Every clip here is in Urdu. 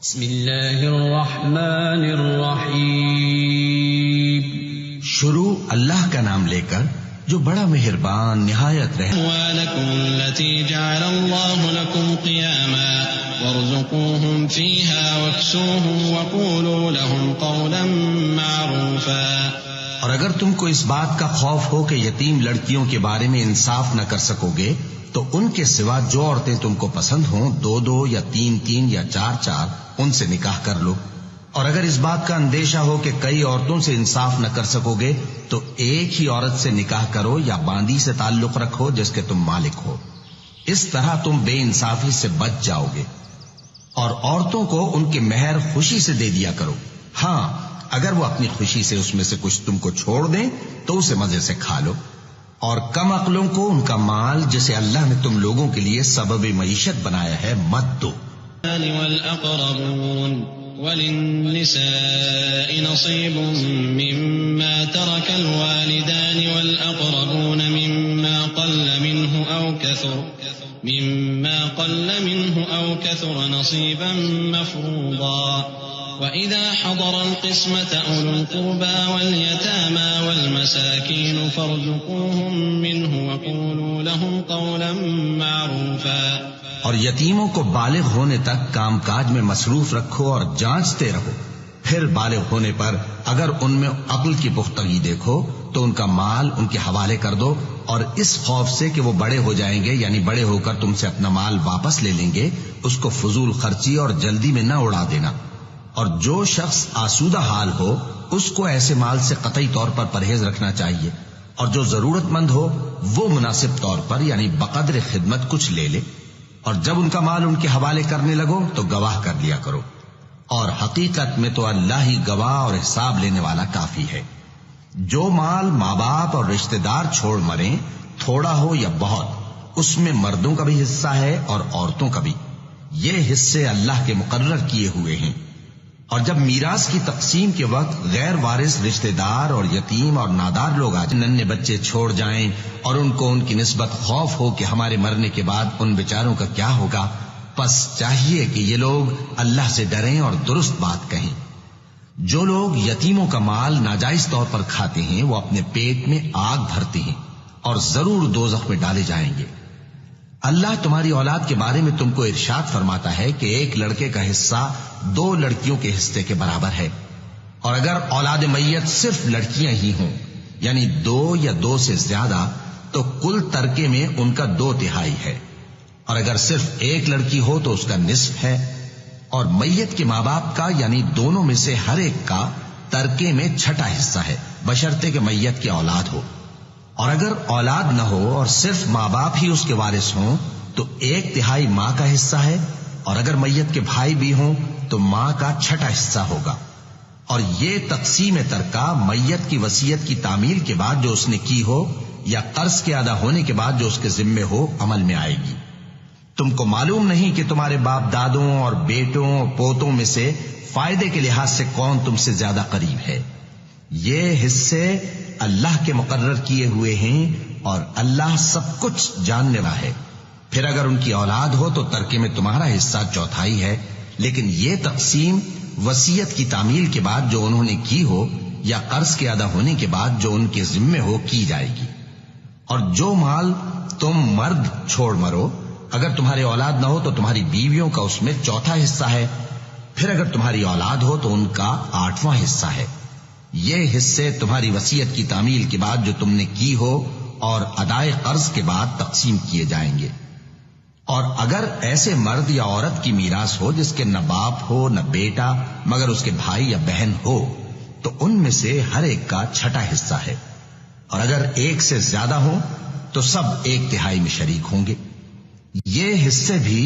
بسم اللہ الرحمن الرحیم. شروع اللہ کا نام لے کر جو بڑا مہربان نہایت رحم. وَلَكُمُ الَّتِي جَعَلَ اللَّهُ لَكُمْ قِيَامًا وَارْزُقُوهُمْ فِيهَا وَاكْسُوهُمْ وَقُولُوا لَهُمْ قَوْلًا مَّعْرُوفًا. اور اگر تم کو اس بات کا خوف ہو کہ یتیم لڑکیوں کے بارے میں انصاف نہ کر سکو گے تو ان کے سوا جو عورتیں تم کو پسند ہوں 2 یا 3 یا 4 ان سے نکاح کر لو. اور اگر اس بات کا اندیشہ ہو کہ کئی عورتوں سے انصاف نہ کر سکو گے تو ایک ہی عورت سے نکاح کرو یا باندی سے تعلق رکھو جس کے تم مالک ہو. اس طرح تم بے انصافی سے بچ جاؤ گے. اور عورتوں کو ان کے مہر خوشی سے دے دیا کرو. ہاں اگر وہ اپنی خوشی سے اس میں سے کچھ تم کو چھوڑ دیں تو اسے مزے سے کھا لو. اور کم عقلوں کو ان کا مال جسے اللہ نے تم لوگوں کے لیے سبب معیشت بنایا ہے مت دو. والأقربون وللنساء نصيب مما ترك الوالدان والأقربون مما قل منه أو كثر نصيبا مفروضا. وَإِذَا حَضَرَ الْقِسْمَةَ أُولُو الْقُرْبَى وَالْيَتَامَى وَالْمَسَاكِينُ فَارْزُقُوهُم مِّنْهُ وَقُولُوا لَهُمْ قَوْلًا مَّعْرُوفًا. اور یتیموں کو بالغ ہونے تک کام کاج میں مصروف رکھو اور جانچتے رہو. پھر بالغ ہونے پر اگر ان میں عقل کی پختگی دیکھو تو ان کا مال ان کے حوالے کر دو. اور اس خوف سے کہ وہ بڑے ہو جائیں گے یعنی بڑے ہو کر تم سے اپنا مال واپس لے لیں گے اس کو فضول خرچی اور جلدی میں نہ اڑا دینا. اور جو شخص آسودہ حال ہو اس کو ایسے مال سے قطعی طور پر پرہیز رکھنا چاہیے. اور جو ضرورت مند ہو وہ مناسب طور پر یعنی بقدر خدمت کچھ لے لے. اور جب ان کا مال ان کے حوالے کرنے لگو تو گواہ کر لیا کرو. اور حقیقت میں تو اللہ ہی گواہ اور حساب لینے والا کافی ہے. جو مال ماں باپ اور رشتہ دار چھوڑ مریں تھوڑا ہو یا بہت اس میں مردوں کا بھی حصہ ہے اور عورتوں کا بھی. یہ حصے اللہ کے مقرر کیے ہوئے ہیں. اور جب میراث کی تقسیم کے وقت غیر وارث رشتہ دار اور یتیم اور نادار لوگ آ جائیں ننھے بچے چھوڑ جائیں اور ان کو ان کی نسبت خوف ہو کہ ہمارے مرنے کے بعد ان بیچاروں کا کیا ہوگا، پس چاہیے کہ یہ لوگ اللہ سے ڈریں اور درست بات کہیں. جو لوگ یتیموں کا مال ناجائز طور پر کھاتے ہیں وہ اپنے پیٹ میں آگ بھرتے ہیں اور ضرور دوزخ میں ڈالے جائیں گے. اللہ تمہاری اولاد کے بارے میں تم کو ارشاد فرماتا ہے کہ ایک لڑکے کا حصہ 2 لڑکیوں کے حصے کے برابر ہے. اور اگر اولاد میت صرف لڑکیاں ہی ہوں یعنی 2 یا 2 سے زیادہ تو کل ترکے میں ان کا 2/3 ہے. اور اگر صرف ایک لڑکی ہو تو اس کا نصف ہے. اور میت کے ماں باپ کا یعنی دونوں میں سے ہر ایک کا ترکے میں 6واں حصہ ہے بشرطے کہ میت کی اولاد ہو. اور اگر اولاد نہ ہو اور صرف ماں باپ ہی اس کے وارث ہوں تو 1/3 ماں کا حصہ ہے. اور اگر میت کے بھائی بھی ہوں تو ماں کا 6واں حصہ ہوگا. اور یہ تقسیم ترکہ میت کی وصیت کی تعمیل کے بعد جو اس نے کی ہو یا قرض کے ادا ہونے کے بعد جو اس کے ذمے ہو عمل میں آئے گی. تم کو معلوم نہیں کہ تمہارے باپ دادوں اور بیٹوں اور پوتوں میں سے فائدے کے لحاظ سے کون تم سے زیادہ قریب ہے. یہ حصے اللہ کے مقرر کیے ہوئے ہیں اور اللہ سب کچھ جاننے والا ہے. پھر اگر ان کی اولاد ہو تو ترکے میں تمہارا حصہ 1/4 ہے. لیکن یہ تقسیم وصیت کی تعمیل کے بعد جو انہوں نے کی ہو یا قرض کے ادا ہونے کے بعد جو ان کے ذمے ہو کی جائے گی. اور جو مال تم مرد چھوڑ مرو اگر تمہارے اولاد نہ ہو تو تمہاری بیویوں کا اس میں 4واں حصہ ہے. پھر اگر تمہاری اولاد ہو تو ان کا 8واں حصہ ہے. یہ حصے تمہاری وصیت کی تعمیل کے بعد جو تم نے کی ہو اور ادائے قرض کے بعد تقسیم کیے جائیں گے. اور اگر ایسے مرد یا عورت کی میراث ہو جس کے نہ باپ ہو نہ بیٹا مگر اس کے بھائی یا بہن ہو تو ان میں سے ہر ایک کا 6واں حصہ ہے. اور اگر ایک سے زیادہ ہو تو سب 1/3 میں شریک ہوں گے. یہ حصے بھی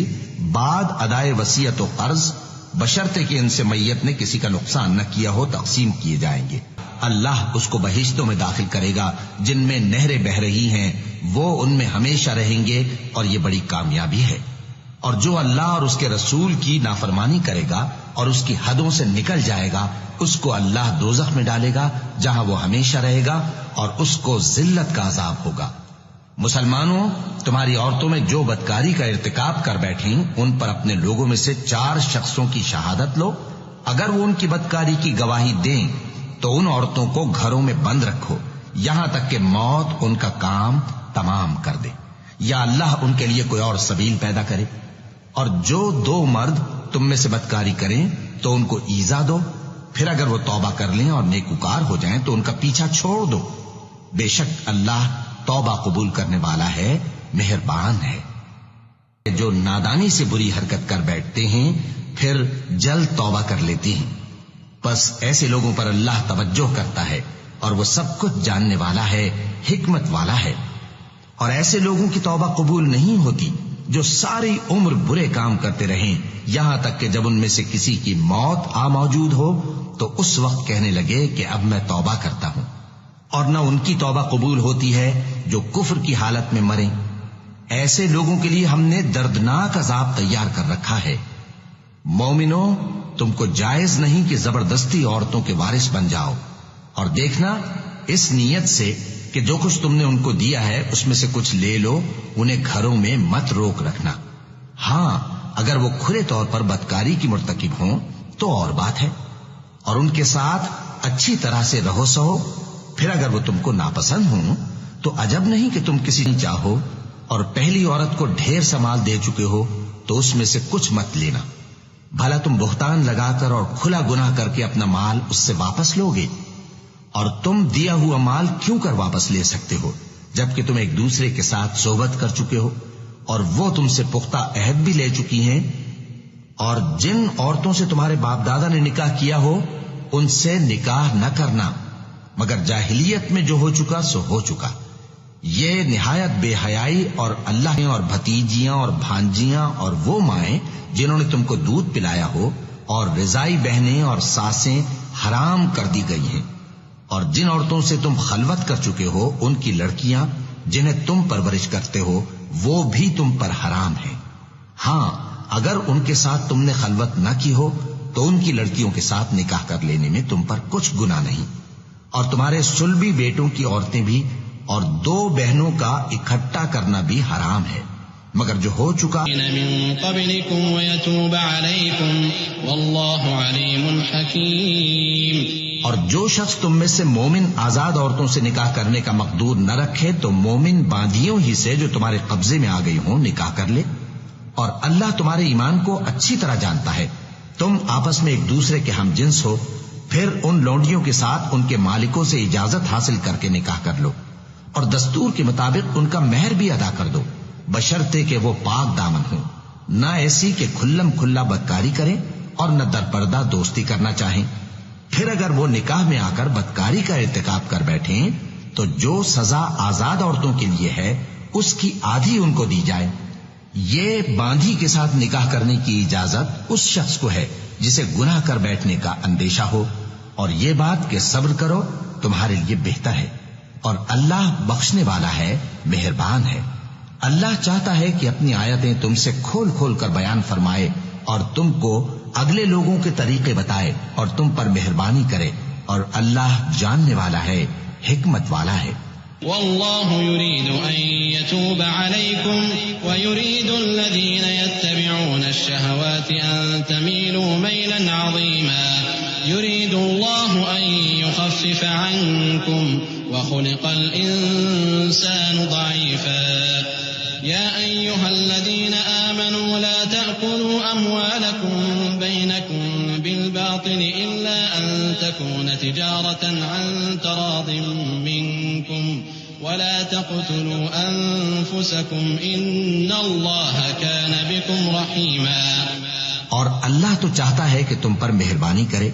بعد ادائے وصیت و قرض بشرطے کہ ان سے میت نے کسی کا نقصان نہ کیا ہو تقسیم کیے جائیں گے. اللہ اس کو بہشتوں میں داخل کرے گا جن میں نہریں بہ رہی ہیں، وہ ان میں ہمیشہ رہیں گے اور یہ بڑی کامیابی ہے. اور جو اللہ اور اس کے رسول کی نافرمانی کرے گا اور اس کی حدوں سے نکل جائے گا اس کو اللہ دوزخ میں ڈالے گا جہاں وہ ہمیشہ رہے گا اور اس کو ذلت کا عذاب ہوگا. مسلمانوں، تمہاری عورتوں میں جو بدکاری کا ارتکاب کر بیٹھیں ان پر اپنے لوگوں میں سے 4 شخصوں کی شہادت لو. اگر وہ ان کی بدکاری کی گواہی دیں تو ان عورتوں کو گھروں میں بند رکھو یہاں تک کہ موت ان کا کام تمام کر دے، یا اللہ ان کے لیے کوئی اور سبیل پیدا کرے. اور جو 2 مرد تم میں سے بدکاری کریں تو ان کو ایذا دو، پھر اگر وہ توبہ کر لیں اور نیکوکار ہو جائیں تو ان کا پیچھا چھوڑ دو. بے شک اللہ توبہ قبول کرنے والا ہے، مہربان ہے. جو نادانی سے بری حرکت کر بیٹھتے ہیں پھر جلد توبہ کر لیتے ہیں، بس ایسے لوگوں پر اللہ توجہ کرتا ہے اور وہ سب کچھ جاننے والا ہے، حکمت والا ہے. اور ایسے لوگوں کی توبہ قبول نہیں ہوتی جو ساری عمر برے کام کرتے رہیں یہاں تک کہ جب ان میں سے کسی کی موت آ موجود ہو تو اس وقت کہنے لگے کہ اب میں توبہ کرتا ہوں. اور نہ ان کی توبہ قبول ہوتی ہے جو کفر کی حالت میں مریں. ایسے لوگوں کے لیے ہم نے دردناک عذاب تیار کر رکھا ہے. مومنوں، تم کو جائز نہیں کہ زبردستی عورتوں کے وارث بن جاؤ، اور دیکھنا اس نیت سے کہ جو کچھ تم نے ان کو دیا ہے اس میں سے کچھ لے لو، انہیں گھروں میں مت روک رکھنا. ہاں، اگر وہ کھلے طور پر بدکاری کی مرتکب ہوں تو اور بات ہے، اور ان کے ساتھ اچھی طرح سے رہو سہو. پھر اگر وہ تم کو ناپسند ہوں تو عجب نہیں کہ تم کسی چاہو اور پہلی عورت کو ڈھیر سا مال دے چکے ہو تو اس میں سے کچھ مت لینا. بھلا تم بہتان لگا کر اور کھلا گناہ کر کے اپنا مال اس سے واپس لو گے؟ اور تم دیا ہوا مال کیوں کر واپس لے سکتے ہو جبکہ تم ایک دوسرے کے ساتھ صحبت کر چکے ہو اور وہ تم سے پختہ عہد بھی لے چکی ہیں. اور جن عورتوں سے تمہارے باپ دادا نے نکاح کیا ہو ان سے نکاح نہ کرنا مگر جاہلیت میں جو ہو چکا سو ہو چکا. یہ نہایت بے حیائی اور اللہ اور بھتیجیاں اور بھانجیاں اور وہ مائیں جنہوں نے تم کو دودھ پلایا ہو اور رضائی بہنیں اور ساسیں حرام کر دی گئی ہیں. اور جن عورتوں سے تم خلوت کر چکے ہو ان کی لڑکیاں جنہیں تم پرورش کرتے ہو وہ بھی تم پر حرام ہیں. ہاں، اگر ان کے ساتھ تم نے خلوت نہ کی ہو تو ان کی لڑکیوں کے ساتھ نکاح کر لینے میں تم پر کچھ گناہ نہیں. اور تمہارے صلبی بیٹوں کی عورتیں بھی اور 2 بہنوں کا اکٹھا کرنا بھی حرام ہے مگر جو ہو چکا من قبلكم ويتوب عليكم والله عليم حكيم. اور جو شخص تم میں سے مومن آزاد عورتوں سے نکاح کرنے کا مقدور نہ رکھے تو مومن باندیوں ہی سے جو تمہارے قبضے میں آ گئی ہوں نکاح کر لے. اور اللہ تمہارے ایمان کو اچھی طرح جانتا ہے. تم آپس میں ایک دوسرے کے ہم جنس ہو، پھر ان لونڈیوں کے ساتھ ان کے مالکوں سے اجازت حاصل کر کے نکاح کر لو اور دستور کے مطابق ان کا مہر بھی ادا کر دو بشرطے کہ وہ پاک دامن ہوں، نہ ایسی کہ کھلم کھلا بدکاری کریں اور نہ درپردہ دوستی کرنا چاہیں. پھر اگر وہ نکاح میں آ کر بدکاری کا ارتکاب کر بیٹھیں تو جو سزا آزاد عورتوں کے لیے ہے اس کی آدھی ان کو دی جائے. یہ باندھی کے ساتھ نکاح کرنے کی اجازت اس شخص کو ہے جسے گناہ کر بیٹھنے کا اندیشہ ہو، اور یہ بات کہ صبر کرو تمہارے لیے بہتر ہے، اور اللہ بخشنے والا ہے، مہربان ہے. اللہ چاہتا ہے کہ اپنی آیتیں تم سے کھول کھول کر بیان فرمائے اور تم کو اگلے لوگوں کے طریقے بتائے اور تم پر مہربانی کرے، اور اللہ جاننے والا ہے، حکمت والا ہے. والله يريد أن يتوب عليكم ويريد الذين يتبعون الشهوات أن تميلوا ميلا عظيما. يريد الله أن يخفف عنكم وخلق الإنسان ضعيفا. يا أيها الذين آمنوا لا تأكلوا أموالكم بينكم بالباطل إلا أن تكون تجارة عن تراض منكم ولا تقتلوا أنفسكم إن الله كان بكم رحيما. اور اللہ تو چاہتا ہے کہ تم پر مہربانی کرے،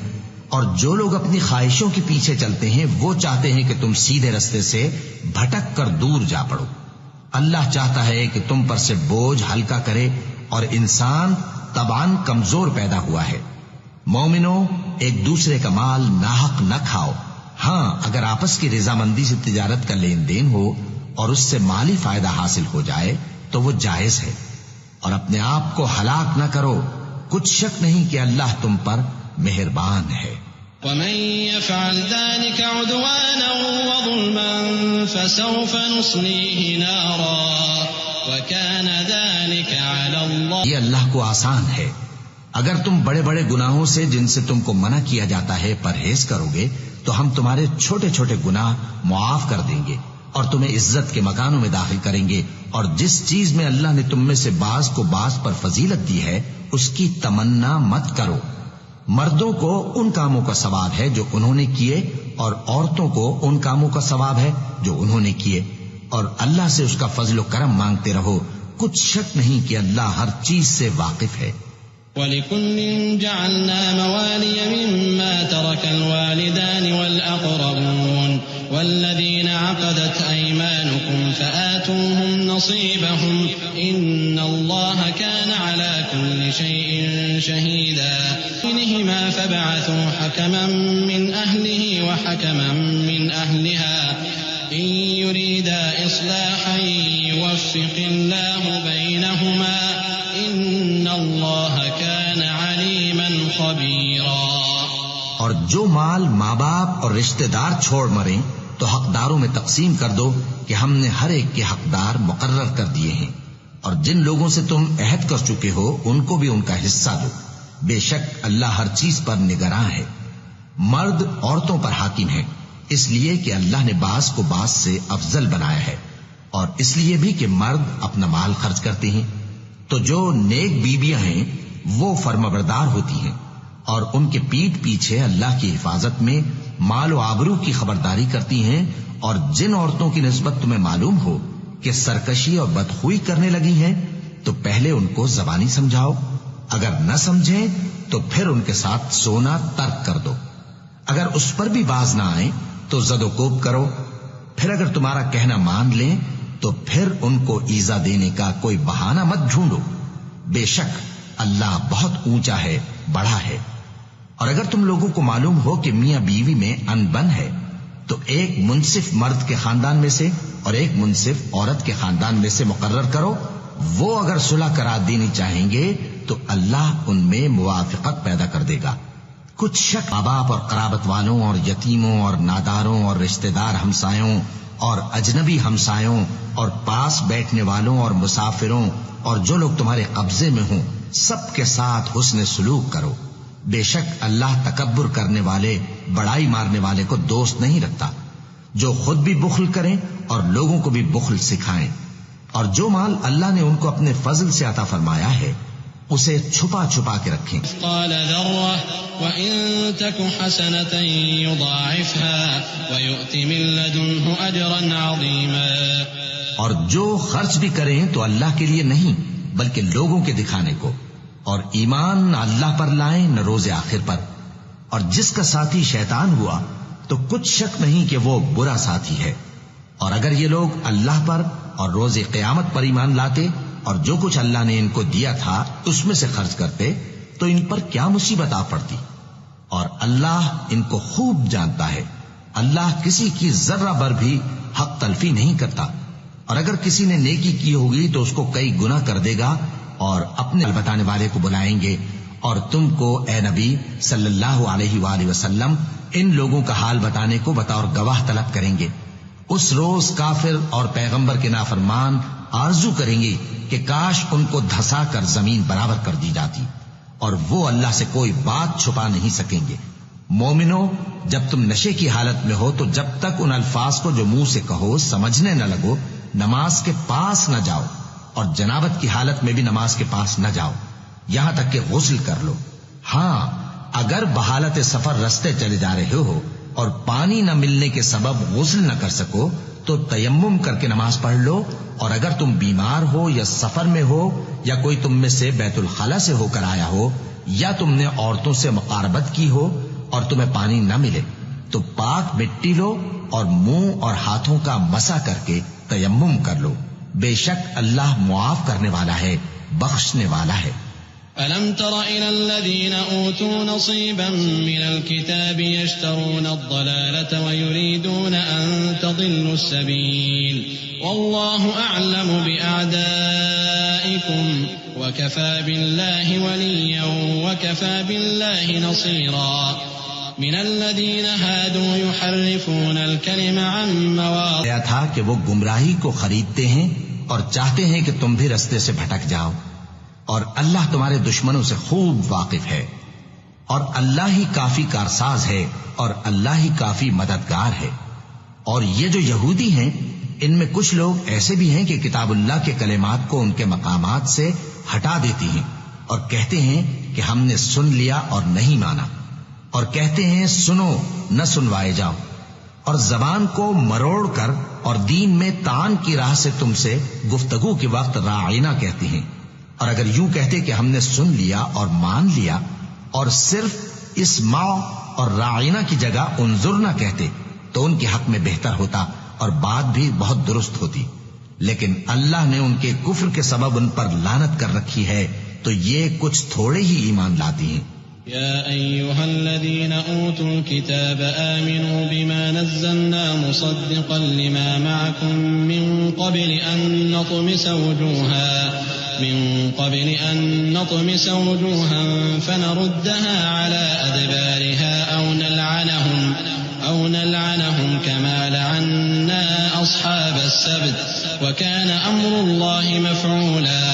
اور جو لوگ اپنی خواہشوں کے پیچھے چلتے ہیں وہ چاہتے ہیں کہ تم سیدھے رستے سے بھٹک کر دور جا پڑو. اللہ چاہتا ہے کہ تم پر سے بوجھ ہلکا کرے، اور انسان طبعاً کمزور پیدا ہوا ہے. مومنوں، ایک دوسرے کا مال ناحق نہ کھاؤ. ہاں، اگر آپس کی رضامندی سے تجارت کا لین دین ہو اور اس سے مالی فائدہ حاصل ہو جائے تو وہ جائز ہے. اور اپنے آپ کو ہلاک نہ کرو، کچھ شک نہیں کہ اللہ تم پر مہربان ہے. ومن يفعل ذلك عدوانا وظلما فسوف نصليه نارا وكان ذلك على الله. یہ اللہ کو آسان ہے. اگر تم بڑے بڑے گناہوں سے جن سے تم کو منع کیا جاتا ہے پرہیز کرو گے تو ہم تمہارے چھوٹے چھوٹے گناہ معاف کر دیں گے اور تمہیں عزت کے مکانوں میں داخل کریں گے. اور جس چیز میں اللہ نے تم میں سے بعض کو بعض پر فضیلت دی ہے اس کی تمنا مت کرو. مردوں کو ان کاموں کا ثواب ہے جو انہوں نے کیے اور عورتوں کو ان کاموں کا ثواب ہے جو انہوں نے کیے. اور اللہ سے اس کا فضل و کرم مانگتے رہو. کچھ شک نہیں کہ اللہ ہر چیز سے واقف ہے. وَلِكُلٍّ جَعَلْنَا مَوَالِيَ مِمَّا تَرَكَ الْوَالِدَانِ وَالْأَقْرَبُونَ وَالَّذِينَ عَقَدَتْ أَيْمَانُكُمْ فَآتُوهُمْ نَصِيبَهُمْ إِنَّ اللَّهَ كَانَ عَلَى كُلِّ شَيْءٍ شَهِيدًا. إِنْهُمَا فَبَعَثُوا حَكَمًا مِّنْ أَهْلِهِ وَحَكَمًا مِّنْ أَهْلِهَا إِن يُرِيدَا إِصْلَاحًا يُوَفِّقِ اللَّهُ بَيْنَهُمَا إِنَّ اللَّهَ كَانَ عَلِيمًا خَبِيرًا. اور جو مال ماں باپ اور رشتہ دار چھوڑ مریں تو حقداروں میں تقسیم کر دو کہ ہم نے ہر ایک کے حقدار مقرر کر دیے ہیں. اور جن لوگوں سے تم عہد کر چکے ہو ان کو بھی ان کا حصہ دو. بے شک اللہ ہر چیز پر نگراں ہے. مرد عورتوں پر حاکم ہے اس لیے کہ اللہ نے بعض کو بعض سے افضل بنایا ہے اور اس لیے بھی کہ مرد اپنا مال خرچ کرتے ہیں. تو جو نیک بیویاں ہیں وہ فرمانبردار ہوتی ہیں اور ان کے پیٹھ پیچھے اللہ کی حفاظت میں مال و آبرو کی خبرداری کرتی ہیں. اور جن عورتوں کی نسبت تمہیں معلوم ہو کہ سرکشی اور بدخوئی کرنے لگی ہیں تو پہلے ان کو زبانی سمجھاؤ. اگر نہ سمجھیں تو پھر ان کے ساتھ سونا ترک کر دو. اگر اس پر بھی باز نہ آئیں تو زد و کوب کرو. پھر اگر تمہارا کہنا مان لیں تو پھر ان کو ایذا دینے کا کوئی بہانہ مت ڈھونڈو. بے شک اللہ بہت اونچا ہے بڑا ہے. اور اگر تم لوگوں کو معلوم ہو کہ میاں بیوی میں انبن ہے تو ایک منصف مرد کے خاندان میں سے اور ایک منصف عورت کے خاندان میں سے مقرر کرو. وہ اگر صلح کرا دینی چاہیں گے تو اللہ ان میں موافقت پیدا کر دے گا. کچھ شک ماں باپ اور قرابت والوں اور یتیموں اور ناداروں اور رشتہ دار ہمسایوں اور اجنبی ہمسایوں اور پاس بیٹھنے والوں اور مسافروں اور جو لوگ تمہارے قبضے میں ہوں سب کے ساتھ حسن سلوک کرو. بے شک اللہ تکبر کرنے والے بڑائی مارنے والے کو دوست نہیں رکھتا. جو خود بھی بخل کریں اور لوگوں کو بھی بخل سکھائیں. اور جو مال اللہ نے ان کو اپنے فضل سے عطا فرمایا ہے اسے چھپا چھپا کے رکھیں. قال ذرة وإن تك حسنة يضاعفها ويؤت من لدنه أجرا عظيما. اور جو خرچ بھی کریں تو اللہ کے لیے نہیں بلکہ لوگوں کے دکھانے کو. اور ایمان نہ اللہ پر لائیں نہ روز آخر پر. اور جس کا ساتھی شیطان ہوا تو کچھ شک نہیں کہ وہ برا ساتھی ہے. اور اگر یہ لوگ اللہ پر اور روز قیامت پر ایمان لاتے اور جو کچھ اللہ نے ان کو دیا تھا اس میں سے خرچ کرتے تو ان پر کیا مصیبت آ پڑتی. اور اللہ ان کو خوب جانتا ہے. اللہ کسی کی ذرہ بر بھی حق تلفی نہیں کرتا. اور اگر کسی نے نیکی کی ہوگی تو اس کو کئی گنا کر دے گا اور اپنے بتانے والے کو بلائیں گے. اور تم کو اے نبی صلی اللہ علیہ وآلہ وسلم ان لوگوں کا حال بتانے کو بطور گواہ طلب کریں گے. اس روز کافر اور پیغمبر کے نافرمان آرزو کریں گے کہ کاش ان کو دھسا کر زمین برابر کر دی جاتی اور وہ اللہ سے کوئی بات چھپا نہیں سکیں گے. مومنو جب تم نشے کی حالت میں ہو تو جب تک ان الفاظ کو جو منہ سے کہو سمجھنے نہ لگو نماز کے پاس نہ جاؤ. اور جنابت کی حالت میں بھی نماز کے پاس نہ جاؤ یہاں تک کہ غسل کر لو. ہاں اگر بحالت سفر رستے چلے جا رہے ہو اور پانی نہ ملنے کے سبب غسل نہ کر سکو تو تیمم کر کے نماز پڑھ لو. اور اگر تم بیمار ہو یا سفر میں ہو یا کوئی تم میں سے بیت الخلا سے ہو کر آیا ہو یا تم نے عورتوں سے مقاربت کی ہو اور تمہیں پانی نہ ملے تو پاک مٹی لو اور منہ اور ہاتھوں کا مسح کر کے تیمم کر لو. بے شک اللہ معاف کرنے والا ہے بخشنے والا ہے. أَلَمْ تَرَ إِلَى الَّذِينَ أُوتُوا نَصِيبًا مِّنَ الْكِتَابِ يَشْتَرُونَ الضَّلَالَةَ وَيُرِيدُونَ أَن تَضِلُّوا السَّبِيلَ وَاللَّهُ أَعْلَمُ بِأَعْدَائِكُمْ وَكَفَى بِاللَّهِ وَلِيًّا وَكَفَى بِاللَّهِ نَصِيرًا. من الذين هادوا يحرفون الكلم عن مواضعه تھا کہ وہ گمراہی کو خریدتے ہیں اور چاہتے ہیں کہ تم بھی رستے سے بھٹک جاؤ، اور اللہ تمہارے دشمنوں سے خوب واقف ہے، اور اللہ ہی کافی کارساز ہے، اور اللہ ہی کافی مددگار ہے۔ اور یہ جو یہودی ہیں، ان میں کچھ لوگ ایسے بھی ہیں کہ کتاب اللہ کے کلمات کو ان کے مقامات سے ہٹا دیتی ہیں اور کہتے ہیں کہ ہم نے سن لیا اور نہیں مانا، اور کہتے ہیں سنو نہ سنوائے جاؤ، اور زبان کو مروڑ کر اور دین میں طعن کی راہ سے تم سے گفتگو کے وقت راعینا کہتی ہیں۔ اور اگر یوں کہتے کہ ہم نے سن لیا اور مان لیا، اور صرف اسمع اور راعینا کی جگہ انظرنا کہتے، تو ان کے حق میں بہتر ہوتا اور بات بھی بہت درست ہوتی، لیکن اللہ نے ان کے کفر کے سبب ان پر لعنت کر رکھی ہے، تو یہ کچھ تھوڑے ہی ایمان لاتی ہیں۔ يا أيها الذين أوتوا الكتاب آمنوا بما نزلنا مصدقا لما معكم من قبل أن نطمس وجوها فنردها على أدبارها أو نلعنهم كما لعنا أصحاب السبت وكان أمر الله مفعولا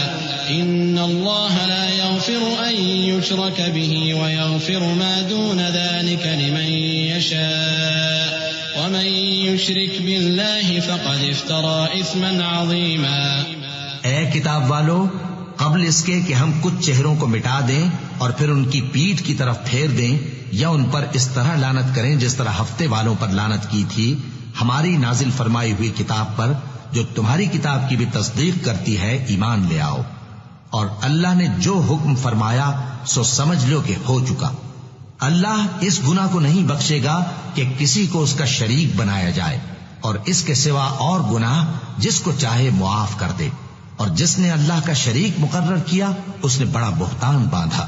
إن الله لا يغفر أن يشرك به ويغفر ما دون ذلك لمن يشاء ومن يشرك بالله فقد افترى إثما عظيما۔ اے کتاب والو، قبل اس کے کہ ہم کچھ چہروں کو مٹا دیں اور پھر ان کی پیٹھ کی طرف پھیر دیں یا ان پر اس طرح لعنت کریں جس طرح ہفتے والوں پر لعنت کی تھی، ہماری نازل فرمائی ہوئی کتاب پر جو تمہاری کتاب کی بھی تصدیق کرتی ہے ایمان لے آؤ، اور اللہ نے جو حکم فرمایا سو سمجھ لو کہ ہو چکا۔ اللہ اس گناہ کو نہیں بخشے گا کہ کسی کو اس کا شریک بنایا جائے، اور اس کے سوا اور گناہ جس کو چاہے معاف کر دے، اور جس نے اللہ کا شریک مقرر کیا اس نے بڑا بہتان باندھا۔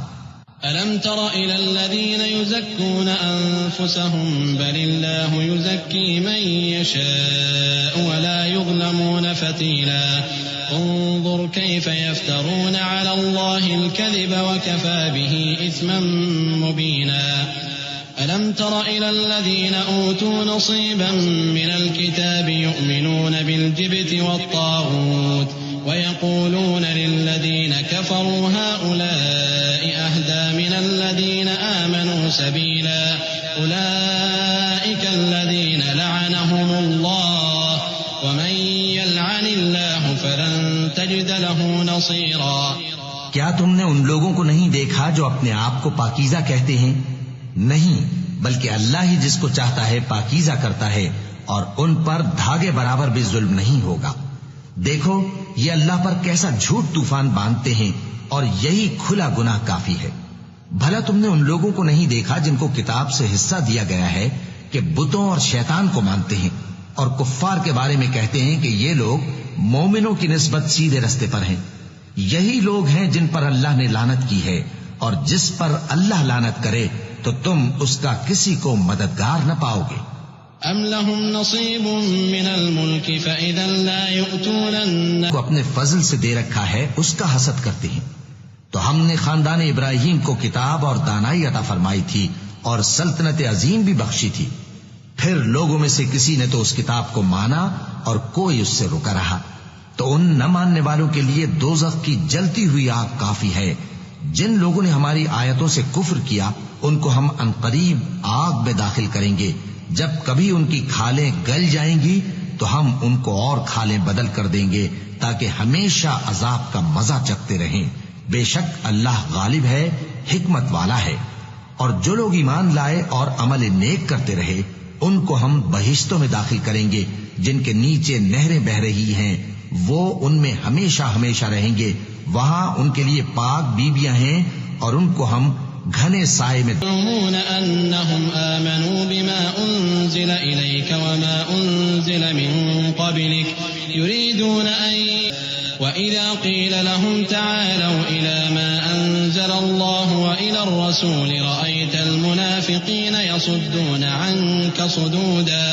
أَلَمْ تَرَ إِلَى الَّذِينَ يُزَكُّونَ أَنفُسَهُمْ بَلِ اللَّهُ يُزَكِّي مَن يَشَاءُ وَلَا يُظْلَمُونَ فَتِيلًا انظر كيف يفترون على الله الكذب وكفى به إثما مبينا ألم تر إلى الذين أوتوا نصيبا من الكتاب يؤمنون بالجبت والطاغوت ويقولون للذين كفروا هؤلاء أهدى من الذين آمنوا سبيلا أولئك الذين لعنهم الله ومن يلعن الله فلن تجد له نصيرا۔ کیا تم نے ان لوگوں کو نہیں دیکھا جو اپنے آپ کو پاکیزہ کہتے ہیں؟ نہیں، بلکہ اللہ ہی جس کو چاہتا ہے پاکیزہ کرتا ہے، اور ان پر دھاگے برابر بھی ظلم نہیں ہوگا۔ دیکھو یہ اللہ پر کیسا جھوٹ طوفان باندھتے ہیں، اور یہی کھلا گناہ کافی ہے۔ بھلا تم نے ان لوگوں کو نہیں دیکھا جن کو کتاب سے حصہ دیا گیا ہے کہ بتوں اور شیطان کو مانتے ہیں، اور کفار کے بارے میں کہتے ہیں کہ یہ لوگ مومنوں کی نسبت سیدھے رستے پر ہیں۔ یہی لوگ ہیں جن پر اللہ نے لعنت کی ہے، اور جس پر اللہ لعنت کرے تو تم اس کا کسی کو مددگار نہ پاؤ گے۔ ام لهم نصیب من الملک فاذا لا یؤتون کو اپنے فضل سے دے رکھا ہے اس کا حسد کرتے ہیں۔ تو ہم نے خاندان ابراہیم کو کتاب اور دانائی عطا فرمائی تھی اور سلطنت عظیم بھی بخشی تھی، پھر لوگوں میں سے کسی نے تو اس کتاب کو مانا اور کوئی اس سے رکا رہا، تو ان نہ ماننے والوں کے لیے دوزخ کی جلتی ہوئی آگ کافی ہے۔ جن لوگوں نے ہماری آیتوں سے کفر کیا ان کو ہم عنقریب آگ میں داخل کریں گے، جب کبھی ان کی کھالیں گل جائیں گی تو ہم ان کو اور کھالیں بدل کر دیں گے تاکہ ہمیشہ عذاب کا مزہ چکھتے رہیں۔ بے شک اللہ غالب ہے، حکمت والا ہے۔ اور جو لوگ ایمان لائے اور عمل نیک کرتے رہے ان کو ہم بہشتوں میں داخل کریں گے جن کے نیچے نہریں بہ رہی ہیں، وہ ان میں ہمیشہ ہمیشہ رہیں گے، وہاں ان کے لیے پاک بیویاں ہیں اور ان کو ہم گھنے سائے میں يزعمون أنهم آمنوا بما أنزل إليك وما أنزل من قبلك يريدون أن وإذا قيل لهم تعالوا إلى ما أنزل الله وإلى الرسول رأيت المنافقين يصدون عنك صدودا۔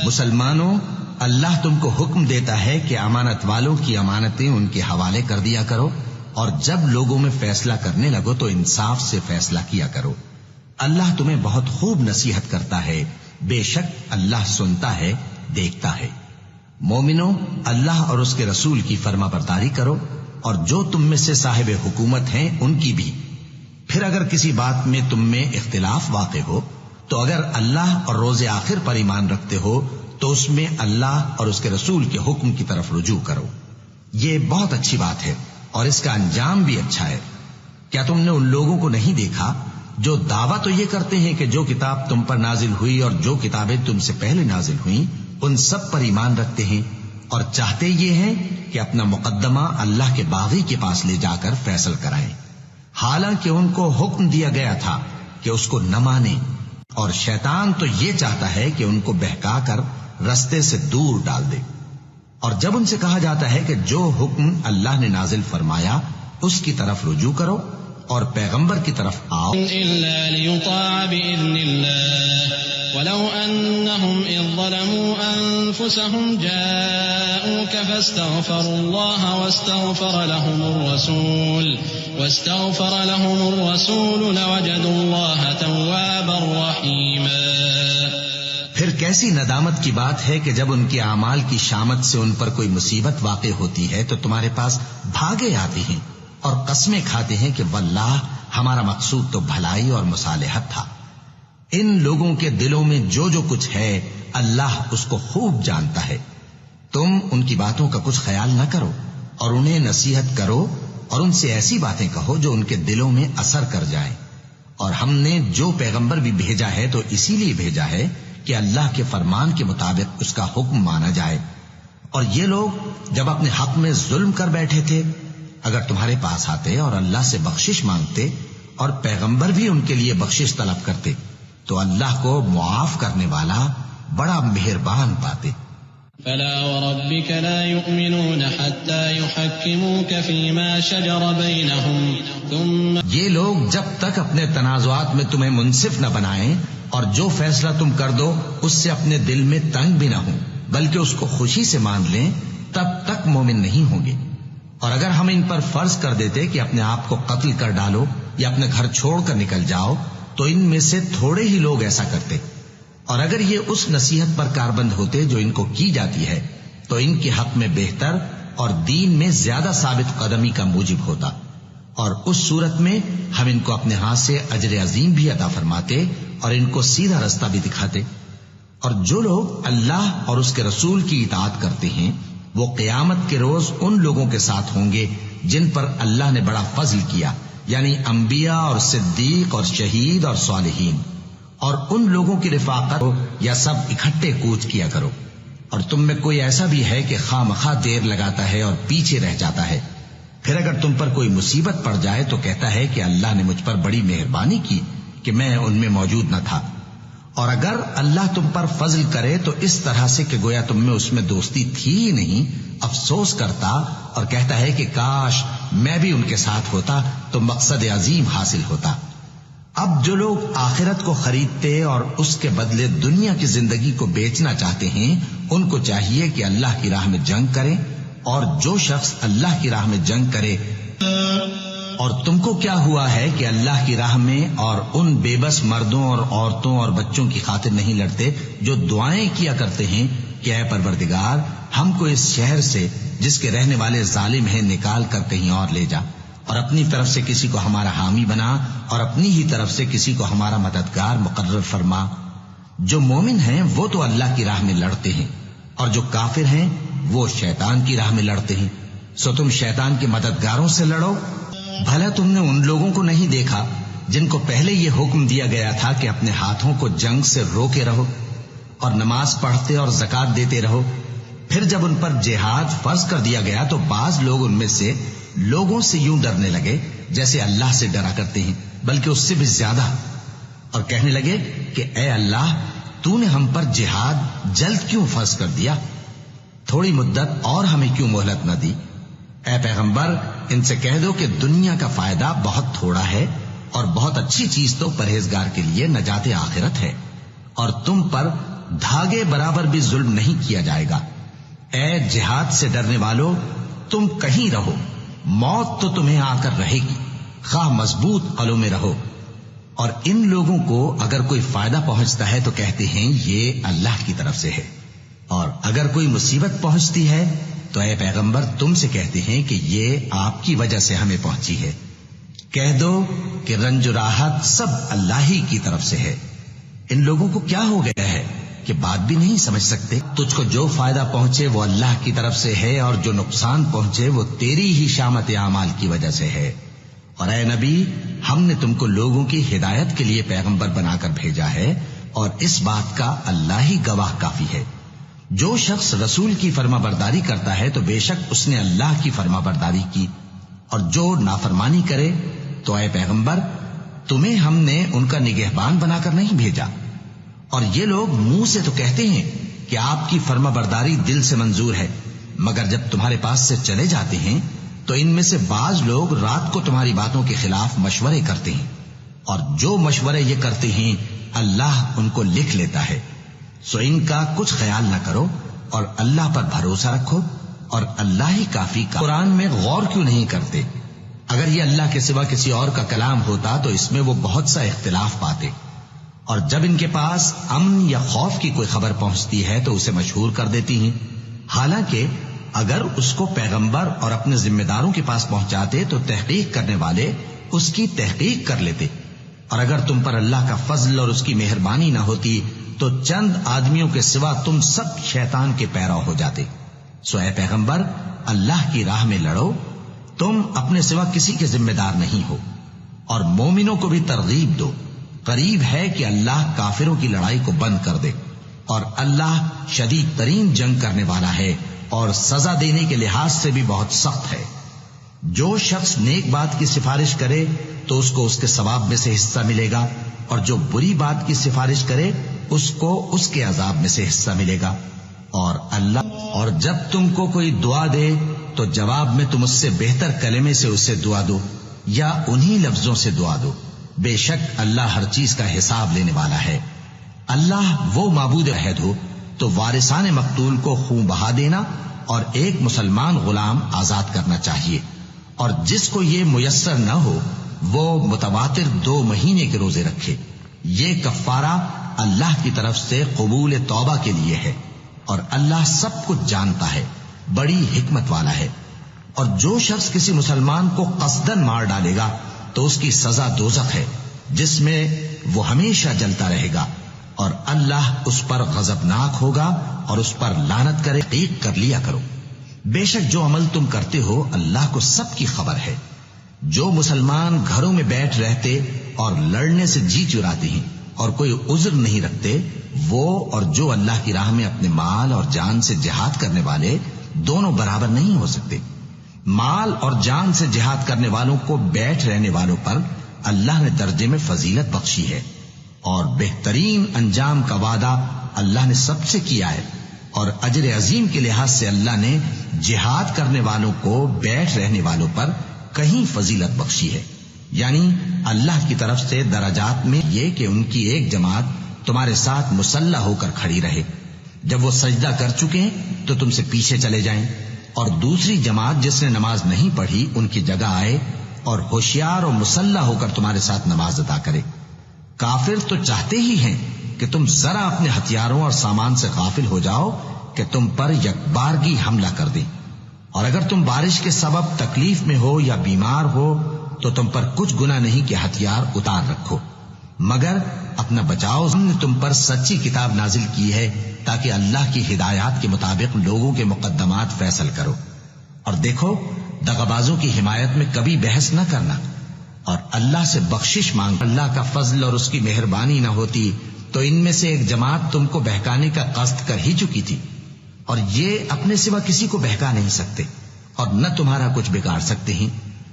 مسلمانوں، اللہ تم کو حکم دیتا ہے کہ امانت والوں کی امانتیں ان کے حوالے کر دیا کرو، اور جب لوگوں میں فیصلہ کرنے لگو تو انصاف سے فیصلہ کیا کرو۔ اللہ تمہیں بہت خوب نصیحت کرتا ہے، بے شک اللہ سنتا ہے، دیکھتا ہے۔ مومنو، اللہ اور اس کے رسول کی فرما برداری کرو، اور جو تم میں سے صاحب حکومت ہیں ان کی بھی۔ پھر اگر کسی بات میں تم میں اختلاف واقع ہو تو اگر اللہ اور روز آخر پر ایمان رکھتے ہو تو اس میں اللہ اور اس کے رسول کے حکم کی طرف رجوع کرو۔ یہ بہت اچھی بات ہے اور اس کا انجام بھی اچھا ہے۔ کیا تم نے ان لوگوں کو نہیں دیکھا جو دعویٰ تو یہ کرتے ہیں کہ جو کتاب تم پر نازل ہوئی اور جو کتابیں تم سے پہلے نازل ہوئیں ان سب پر ایمان رکھتے ہیں، اور چاہتے یہ ہیں کہ اپنا مقدمہ اللہ کے باغی کے پاس لے جا کر فیصل کرائیں، حالانکہ ان کو حکم دیا گیا تھا کہ اس کو نہ مانیں، اور شیطان تو یہ چاہتا ہے کہ ان کو بہکا کر رستے سے دور ڈال دے۔ اور جب ان سے کہا جاتا ہے کہ جو حکم اللہ نے نازل فرمایا اس کی طرف رجوع کرو اور پیغمبر کی طرف آؤ، إلا ليطاع بإذن الله ولو أنهم إذ ظلموا أنفسهم جاءوك فاستغفروا الله واستغفر لهم الرسول لوجدوا الله توابا رحيما۔ پھر کیسی ندامت کی بات ہے کہ جب ان کے اعمال کی شامت سے ان پر کوئی مصیبت واقع ہوتی ہے تو تمہارے پاس بھاگے آتے ہیں اور قسمیں کھاتے ہیں کہ واللہ ہمارا مقصود تو بھلائی اور مصالحت تھا۔ ان لوگوں کے دلوں میں جو جو کچھ ہے اللہ اس کو خوب جانتا ہے۔ تم ان کی باتوں کا کچھ خیال نہ کرو اور انہیں نصیحت کرو اور ان سے ایسی باتیں کہو جو ان کے دلوں میں اثر کر جائیں۔ اور ہم نے جو پیغمبر بھی بھیجا ہے تو اسی لیے بھیجا ہے کہ اللہ کے فرمان کے مطابق اس کا حکم مانا جائے۔ اور یہ لوگ جب اپنے حق میں ظلم کر بیٹھے تھے اگر تمہارے پاس آتے اور اللہ سے بخشش مانگتے اور پیغمبر بھی ان کے لیے بخشش طلب کرتے تو اللہ کو معاف کرنے والا بڑا مہربان پاتے۔ فلا وربك لا يؤمنون حتى يحكموك فيما شجر بينهم ثم یہ لوگ جب تک اپنے تنازعات میں تمہیں منصف نہ بنائیں اور جو فیصلہ تم کر دو اس سے اپنے دل میں تنگ بھی نہ ہوں بلکہ اس کو خوشی سے مان لیں تب تک مومن نہیں ہوں گے۔ اور اگر ہم ان پر فرض کر دیتے کہ اپنے آپ کو قتل کر ڈالو یا اپنے گھر چھوڑ کر نکل جاؤ تو ان میں سے تھوڑے ہی لوگ ایسا کرتے، اور اگر یہ اس نصیحت پر کاربند ہوتے جو ان کو کی جاتی ہے تو ان کے حق میں بہتر اور دین میں زیادہ ثابت قدمی کا موجب ہوتا، اور اس صورت میں ہم ان کو اپنے ہاتھ سے اجر عظیم بھی عطا فرماتے اور ان کو سیدھا رستہ بھی دکھاتے۔ اور جو لوگ اللہ اور اس کے رسول کی اطاعت کرتے ہیں وہ قیامت کے روز ان لوگوں کے ساتھ ہوں گے جن پر اللہ نے بڑا فضل کیا، یعنی انبیاء اور صدیق اور شہید اور صالحین، اور ان لوگوں کی رفاقت یا سب اکٹھے کوچ کیا کرو۔ اور تم میں کوئی ایسا بھی ہے کہ خواہ مخواہ دیر لگاتا ہے اور پیچھے رہ جاتا ہے، پھر اگر تم پر کوئی مصیبت پڑ جائے تو کہتا ہے کہ اللہ نے مجھ پر بڑی مہربانی کی کہ میں ان میں موجود نہ تھا۔ اور اگر اللہ تم پر فضل کرے تو اس طرح سے کہ گویا تم میں اس میں دوستی تھی ہی نہیں، افسوس کرتا اور کہتا ہے کہ کاش میں بھی ان کے ساتھ ہوتا تو مقصد عظیم حاصل ہوتا۔ اب جو لوگ آخرت کو خریدتے اور اس کے بدلے دنیا کی زندگی کو بیچنا چاہتے ہیں ان کو چاہیے کہ اللہ کی راہ میں جنگ کریں، اور جو شخص اللہ کی راہ میں جنگ کرے، اور تم کو کیا ہوا ہے کہ اللہ کی راہ میں اور ان بے بس مردوں اور عورتوں اور بچوں کی خاطر نہیں لڑتے جو دعائیں کیا کرتے ہیں کہ اے پروردگار ہم کو اس شہر سے جس کے رہنے والے ظالم ہیں نکال کر کہیں اور لے جا، اور اپنی طرف سے کسی کو ہمارا حامی بنا اور اپنی ہی طرف سے کسی کو ہمارا مددگار مقرر فرما۔ جو مومن ہیں وہ تو اللہ کی راہ میں لڑتے ہیں، اور جو کافر ہیں وہ شیطان کی راہ میں لڑتے ہیں، سو تم شیطان کے مددگاروں سے لڑو۔ بھلا تم نے ان لوگوں کو نہیں دیکھا جن کو پہلے یہ حکم دیا گیا تھا کہ اپنے ہاتھوں کو جنگ سے روکے رہو اور نماز پڑھتے اور زکات دیتے رہو، پھر جب ان پر جہاد فرض کر دیا گیا تو بعض لوگ ان میں سے لوگوں سے یوں ڈرنے لگے جیسے اللہ سے ڈرا کرتے ہیں بلکہ اس سے بھی زیادہ، اور کہنے لگے کہ اے اللہ تو نے ہم پر جہاد جلد کیوں فرض کر دیا، تھوڑی مدت اور ہمیں کیوں مہلت نہ دی۔ اے پیغمبر ان سے کہہ دو کہ دنیا کا فائدہ بہت تھوڑا ہے اور بہت اچھی چیز تو پرہیزگار کے لیے نجات آخرت ہے، اور تم پر دھاگے برابر بھی ظلم نہیں کیا جائے گا۔ اے جہاد سے ڈرنے والو تم کہیں رہو، موت تو تمہیں آ کر رہے گی، خواہ مضبوط قلعوں میں رہو۔ اور ان لوگوں کو اگر کوئی فائدہ پہنچتا ہے تو کہتے ہیں یہ اللہ کی طرف سے ہے، اور اگر کوئی مصیبت پہنچتی ہے تو اے پیغمبر تم سے کہتے ہیں کہ یہ آپ کی وجہ سے ہمیں پہنچی ہے۔ کہہ دو کہ رنج و راحت سب اللہ ہی کی طرف سے ہے۔ ان لوگوں کو کیا ہو گیا ہے کہ بات بھی نہیں سمجھ سکتے؟ تجھ کو جو فائدہ پہنچے وہ اللہ کی طرف سے ہے، اور جو نقصان پہنچے وہ تیری ہی شامت اعمال کی وجہ سے ہے۔ اور اے نبی، ہم نے تم کو لوگوں کی ہدایت کے لیے پیغمبر بنا کر بھیجا ہے، اور اس بات کا اللہ ہی گواہ کافی ہے۔ جو شخص رسول کی فرما برداری کرتا ہے تو بے شک اس نے اللہ کی فرما برداری کی، اور جو نافرمانی کرے تو اے پیغمبر تمہیں ہم نے ان کا نگہبان بنا کر نہیں بھیجا۔ اور یہ لوگ منہ سے تو کہتے ہیں کہ آپ کی فرما برداری دل سے منظور ہے، مگر جب تمہارے پاس سے چلے جاتے ہیں تو ان میں سے بعض لوگ رات کو تمہاری باتوں کے خلاف مشورے کرتے ہیں، اور جو مشورے یہ کرتے ہیں اللہ ان کو لکھ لیتا ہے۔ سو ان کا کچھ خیال نہ کرو اور اللہ پر بھروسہ رکھو، اور اللہ ہی کافی کا۔ قرآن میں غور کیوں نہیں کرتے؟ اگر یہ اللہ کے سوا کسی اور کا کلام ہوتا تو اس میں وہ بہت سا اختلاف پاتے، اور جب ان کے پاس امن یا خوف کی کوئی خبر پہنچتی ہے تو اسے مشہور کر دیتی ہیں، حالانکہ اگر اس کو پیغمبر اور اپنے ذمہ داروں کے پاس پہنچاتے تو تحقیق کرنے والے اس کی تحقیق کر لیتے، اور اگر تم پر اللہ کا فضل اور اس کی مہربانی نہ ہوتی تو چند آدمیوں کے سوا تم سب شیطان کے پیرو ہو جاتے۔ سو اے پیغمبر اللہ کی راہ میں لڑو، تم اپنے سوا کسی کے ذمہ دار نہیں ہو، اور مومنوں کو بھی ترغیب دو۔ قریب ہے کہ اللہ کافروں کی لڑائی کو بند کر دے، اور اللہ شدید ترین جنگ کرنے والا ہے اور سزا دینے کے لحاظ سے بھی بہت سخت ہے۔ جو شخص نیک بات کی سفارش کرے تو اس کو اس کے ثواب میں سے حصہ ملے گا، اور جو بری بات کی سفارش کرے اس کو اس کے عذاب میں سے حصہ ملے گا۔ اور جب تم کو کوئی دعا دے تو جواب میں تم اس سے بہتر کلمے سے اسے دعا دو، یا انہی لفظوں سے دعا دو۔ بے شک اللہ ہر چیز کا حساب لینے والا ہے۔ اللہ وہ معبود عہد ہو تو وارثان مقتول کو خون بہا دینا اور ایک مسلمان غلام آزاد کرنا چاہیے، اور جس کو یہ میسر نہ ہو وہ متواتر 2 مہینے کے روزے رکھے۔ یہ کفارہ اللہ کی طرف سے قبول توبہ کے لیے ہے، اور اللہ سب کچھ جانتا ہے، بڑی حکمت والا ہے۔ اور جو شخص کسی مسلمان کو قصدن مار ڈالے گا تو اس کی سزا دوزخ ہے، جس میں وہ ہمیشہ جلتا رہے گا، اور اللہ اس پر غضبناک ہوگا اور اس پر لعنت کرے۔ تحقیق کر لیا کرو، بے شک جو عمل تم کرتے ہو اللہ کو سب کی خبر ہے۔ جو مسلمان گھروں میں بیٹھ رہتے اور لڑنے سے جی چراتے ہیں اور کوئی عذر نہیں رکھتے، وہ اور جو اللہ کی راہ میں اپنے مال اور جان سے جہاد کرنے والے دونوں برابر نہیں ہو سکتے۔ مال اور جان سے جہاد کرنے والوں کو بیٹھ رہنے والوں پر اللہ نے درجے میں فضیلت بخشی ہے، اور بہترین انجام کا وعدہ اللہ نے سب سے کیا ہے، اور اجر عظیم کے لحاظ سے اللہ نے جہاد کرنے والوں کو بیٹھ رہنے والوں پر کہیں فضیلت بخشی ہے۔ یعنی اللہ کی طرف سے درجات میں یہ کہ ان کی ایک جماعت تمہارے ساتھ مسلح ہو کر کھڑی رہے، جب وہ سجدہ کر چکے تو تم سے پیچھے چلے جائیں، اور دوسری جماعت جس نے نماز نہیں پڑھی ان کی جگہ آئے اور ہوشیار اور مسلح ہو کر تمہارے ساتھ نماز ادا کرے۔ کافر تو چاہتے ہی ہیں کہ تم ذرا اپنے ہتھیاروں اور سامان سے غافل ہو جاؤ کہ تم پر یکبارگی حملہ کر دیں، اور اگر تم بارش کے سبب تکلیف میں ہو یا بیمار ہو تو تم پر کچھ گناہ نہیں کہ ہتھیار اتار رکھو، مگر اپنا بچاؤ۔ ہم نے تم پر سچی کتاب نازل کی ہے تاکہ اللہ کی ہدایات کے مطابق لوگوں کے مقدمات فیصل کرو، اور دیکھو دغابازوں کی حمایت میں کبھی بحث نہ کرنا، اور اللہ سے بخشش مانگ۔ اللہ کا فضل اور اس کی مہربانی نہ ہوتی تو ان میں سے ایک جماعت تم کو بہکانے کا قصد کر ہی چکی تھی، اور یہ اپنے سوا کسی کو بہکا نہیں سکتے اور نہ تمہارا کچھ بگاڑ سکتے ہیں۔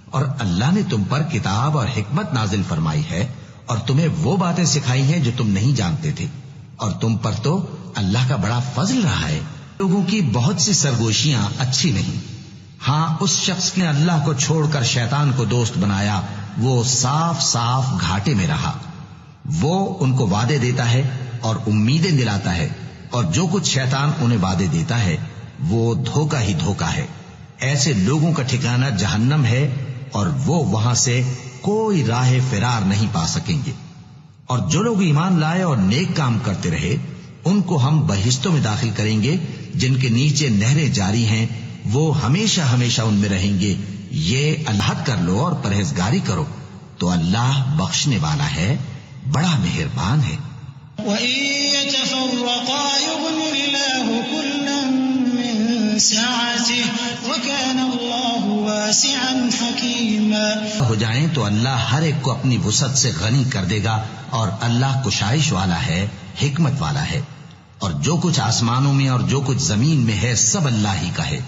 اور اللہ نے تم پر کتاب اور حکمت نازل فرمائی ہے، اور تمہیں وہ باتیں سکھائی ہیں جو تم نہیں جانتے تھے، اور تم پر تو اللہ کا بڑا فضل رہا ہے۔ لوگوں کی بہت سی سرگوشیاں اچھی نہیں، ہاں اس شخص نے اللہ کو چھوڑ کر شیطان کو دوست بنایا وہ صاف صاف گھاٹے میں رہا۔ وہ ان کو وعدے دیتا ہے اور امیدیں دلاتا ہے، اور جو کچھ شیطان انہیں وعدے دیتا ہے وہ دھوکہ ہی دھوکہ ہے۔ ایسے لوگوں کا ٹھکانہ جہنم ہے، اور وہ وہاں سے کوئی راہ فرار نہیں پا سکیں گے۔ اور جو لوگ ایمان لائے اور نیک کام کرتے رہے ان کو ہم بہشتوں میں داخل کریں گے جن کے نیچے نہریں جاری ہیں، وہ ہمیشہ ہمیشہ ان میں رہیں گے۔ یہ اللہ کر لو اور پرہیزگاری کرو تو اللہ بخشنے والا ہے، بڑا مہربان ہے۔ وَإِن يَتَفَرَّقَا يُغْنِ اللَّهُ كُلًّا مِّن سَعَتِهِ وَكَانَ اللَّهُ وَاسِعًا حَكِيمًا۔ ہو جائیں تو اللہ ہر ایک کو اپنی وسعت سے غنی کر دے گا، اور اللہ کشائش والا ہے، حکمت والا ہے۔ اور جو کچھ آسمانوں میں اور جو کچھ زمین میں ہے سب اللہ ہی کا ہے۔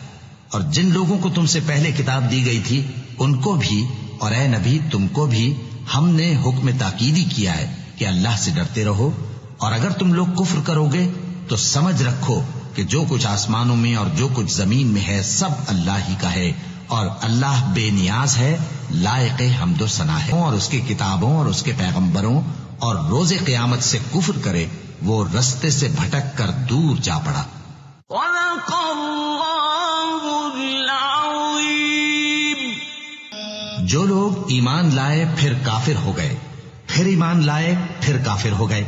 اور جن لوگوں کو تم سے پہلے کتاب دی گئی تھی ان کو بھی اور اے نبی تم کو بھی ہم نے حکم تاکیدی کیا ہے کہ اللہ سے ڈرتے رہو، اور اگر تم لوگ کفر کرو گے تو سمجھ رکھو کہ جو کچھ آسمانوں میں اور جو کچھ زمین میں ہے سب اللہ ہی کا ہے، اور اللہ بے نیاز ہے، لائق حمد و ثنا ہے۔ اور اس کی کتابوں اور اس کے پیغمبروں اور روز قیامت سے کفر کرے وہ رستے سے بھٹک کر دور جا پڑا۔ صدق اللہ العظیم۔ جو لوگ ایمان لائے پھر کافر ہو گئے، پھر ایمان لائے پھر کافر ہو گئے،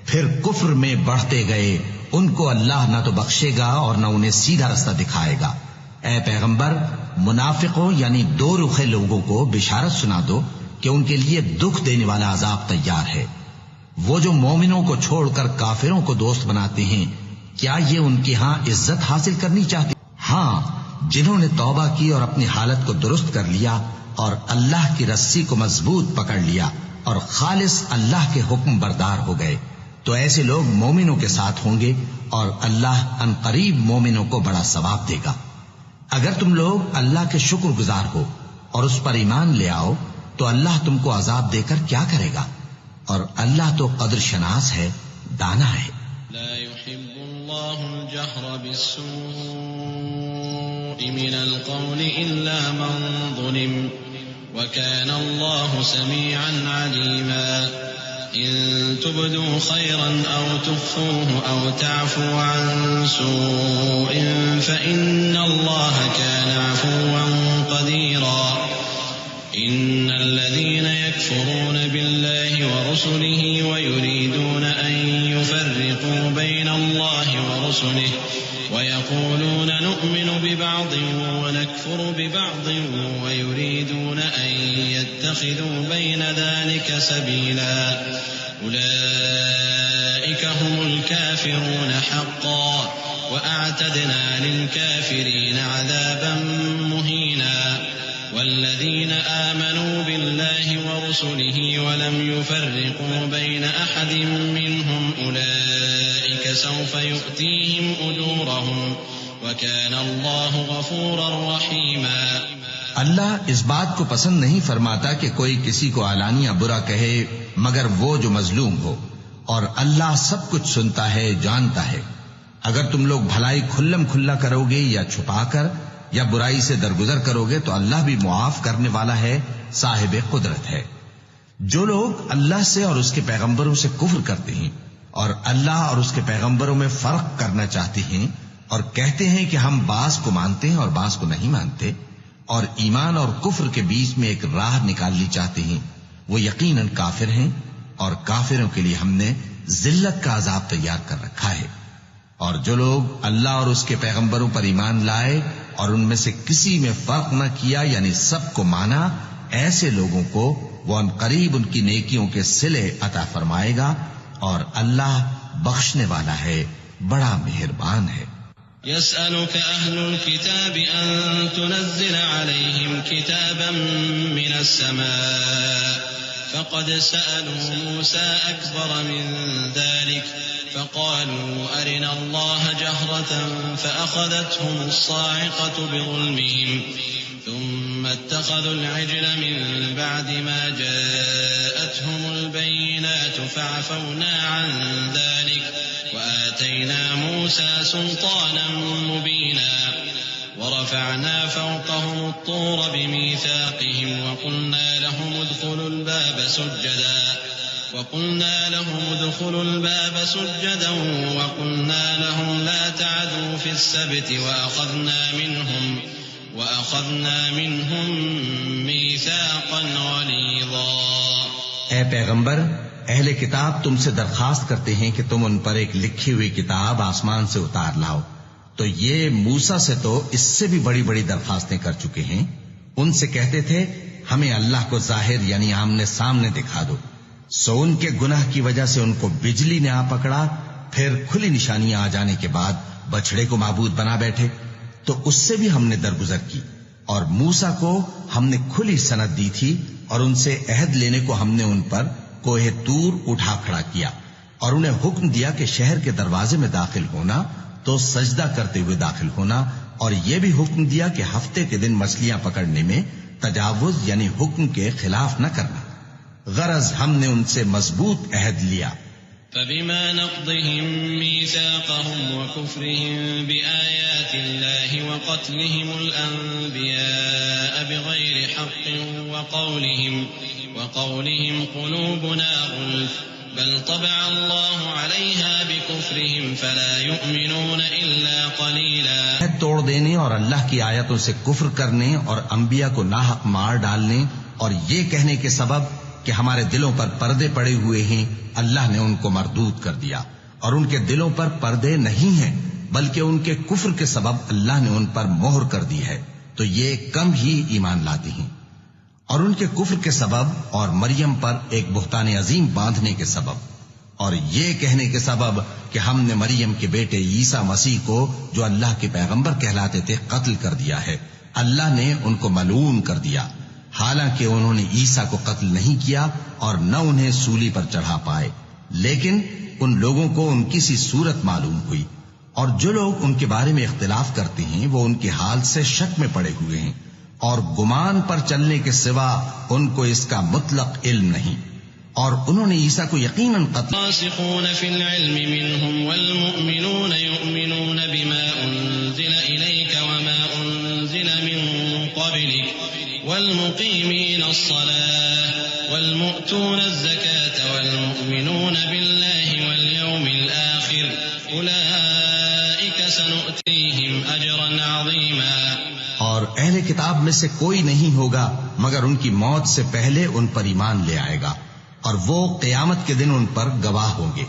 پھر کفر میں بڑھتے گئے، ان کو اللہ نہ تو بخشے گا اور نہ انہیں سیدھا رستہ دکھائے گا۔ اے پیغمبر، منافقوں یعنی دو رخے لوگوں کو بشارت سنا دو کہ ان کے لیے دکھ دینے والا عذاب تیار ہے۔ وہ جو مومنوں کو چھوڑ کر کافروں کو دوست بناتے ہیں، کیا یہ ان کے ہاں عزت حاصل کرنی چاہتے؟ ہاں، جنہوں نے توبہ کی اور اپنی حالت کو درست کر لیا اور اللہ کی رسی کو مضبوط پکڑ لیا اور خالص اللہ کے حکم بردار ہو گئے، تو ایسے لوگ مومنوں کے ساتھ ہوں گے اور اللہ ان قریب مومنوں کو بڑا ثواب دے گا۔ اگر تم لوگ اللہ کے شکر گزار ہو اور اس پر ایمان لے آؤ تو اللہ تم کو عذاب دے کر کیا کرے گا، اور اللہ تو قدر شناس ہے، دانا ہے۔ لا يحب الله الجهر بالسوء من القول إلا من ظلم وكان الله سميعا عليما إن تبدوا خيرا أو تخفوه أو تعفوا عن سوء فإن الله كان عفوا قديرا إن الذين يكفرون بالله ورسله ويريدون أن يفرقوا بين الله ورسله ويقولون نؤمن ببعض ونكفر ببعض ويريدون أن يتخذوا بين ذلك سبيلا أولئك هم الكافرون حقا وأعتدنا للكافرين عذابا مهينا والذين آمنوا بالله ورسله ولم يفرقوا بين أحد منهم أولئك سوف يؤتيهم أجورهم وكان الله غفورا رحيما۔ اللہ اس بات کو پسند نہیں فرماتا کہ کوئی کسی کو علانیہ برا کہے مگر وہ جو مظلوم ہو، اور اللہ سب کچھ سنتا ہے، جانتا ہے۔ اگر تم لوگ بھلائی کھلم کھلا کرو گے یا چھپا کر یا برائی سے درگزر کرو گے تو اللہ بھی معاف کرنے والا ہے، صاحب قدرت ہے۔ جو لوگ اللہ سے اور اس کے پیغمبروں سے کفر کرتے ہیں اور اللہ اور اس کے پیغمبروں میں فرق کرنا چاہتے ہیں اور کہتے ہیں کہ ہم بعض کو مانتے ہیں اور بعض کو نہیں مانتے، اور ایمان اور کفر کے بیچ میں ایک راہ نکالنی چاہتے ہیں، وہ یقیناً کافر ہیں، اور کافروں کے لیے ہم نے ذلت کا عذاب تیار کر رکھا ہے۔ اور جو لوگ اللہ اور اس کے پیغمبروں پر ایمان لائے اور ان میں سے کسی میں فرق نہ کیا یعنی سب کو مانا، ایسے لوگوں کو وہ ان قریب ان کی نیکیوں کے صلے عطا فرمائے گا، اور اللہ بخشنے والا ہے، بڑا مہربان ہے۔ يسألك أهل الكتاب أن تنزل عليهم كتابا من السماء فقد سألوا موسى أكبر من ذلك فقالوا أرنا الله جهرة فأخذتهم الصاعقة بظلمهم ثم اتخذوا العجل من بعد ما جاءتهم البينات فعفونا عن ذلك وآتينا موسى سلطانا مبينا ورفعنا فوقهم الطور بميثاقهم وقلنا لهم ادخلوا الباب سجدا وقلنا لهم لا تعدوا في السبت وأخذنا منهم ميثاقا غليظا۔ اے پیغمبر، اہل کتاب تم سے درخواست کرتے ہیں کہ تم ان پر ایک لکھی ہوئی کتاب آسمان سے اتار لاؤ، تو یہ موسیٰ سے تو اس سے بھی بڑی بڑی درخواستیں کر چکے ہیں۔ ان سے کہتے تھے ہمیں اللہ کو ظاہر یعنی آمنے سامنے دکھا دو، سو ان کے گناہ کی وجہ سے ان کو بجلی نے آ پکڑا، پھر کھلی نشانیاں آ جانے کے بعد بچڑے کو معبود بنا بیٹھے، تو اس سے بھی ہم نے درگزر کی۔ اور موسیٰ کو ہم نے کھلی سند دی تھی، اور ان سے عہد لینے کو ہم نے ان پر کوہ طور اٹھا کھڑا کیا، اور انہیں حکم دیا کہ شہر کے دروازے میں داخل ہونا تو سجدہ کرتے ہوئے داخل ہونا، اور یہ بھی حکم دیا کہ ہفتے کے دن مچھلیاں پکڑنے میں تجاوز یعنی حکم کے خلاف نہ کرنا۔ غرض ہم نے ان سے مضبوط عہد لیا۔ فبما نقضهم ميثاقهم وكفرهم بآيات الله وقتلهم الأنبياء بغير حق وقولهم قلوبنا غلف بل طبع الله عليها بكفرهم فلا يؤمنون إلا قليلا۔ عہد توڑ دینے اور اللہ کی آیتوں سے کفر کرنے اور انبیاء کو ناحق مار ڈالنے اور یہ کہنے کے سبب کہ ہمارے دلوں پر پردے پڑے ہوئے ہیں، اللہ نے ان کو مردود کر دیا، اور ان کے دلوں پر پردے نہیں ہیں بلکہ ان کے کفر کے سبب اللہ نے ان پر مہر کر دی ہے، تو یہ کم ہی ایمان لاتے ہیں۔ اور ان کے کفر کے سبب اور مریم پر ایک بہتان عظیم باندھنے کے سبب اور یہ کہنے کے سبب کہ ہم نے مریم کے بیٹے عیسیٰ مسیح کو جو اللہ کے پیغمبر کہلاتے تھے قتل کر دیا ہے، اللہ نے ان کو ملعون کر دیا، حالانکہ انہوں نے عیسیٰ کو قتل نہیں کیا اور نہ انہیں سولی پر چڑھا پائے، لیکن ان لوگوں کو ان کی سی صورت معلوم ہوئی، اور جو لوگ ان کے بارے میں اختلاف کرتے ہیں وہ ان کے حال سے شک میں پڑے ہوئے ہیں، اور گمان پر چلنے کے سوا ان کو اس کا مطلق علم نہیں، اور انہوں نے عیسیٰ کو یقیناً قتل۔ الراسخون في العلم منهم والمؤمنون يؤمنون بما أنزل إليك وما أنزل من قبلك والمقيمين الصلاة والمؤتون الزكاة والمؤمنون بالله واليوم الآخر أولئك سنؤتيهم أجرا عظيما۔ اور اہل کتاب میں سے کوئی نہیں ہوگا مگر ان کی موت سے پہلے ان پر ایمان لے آئے گا، اور وہ قیامت کے دن ان پر گواہ ہوں گے۔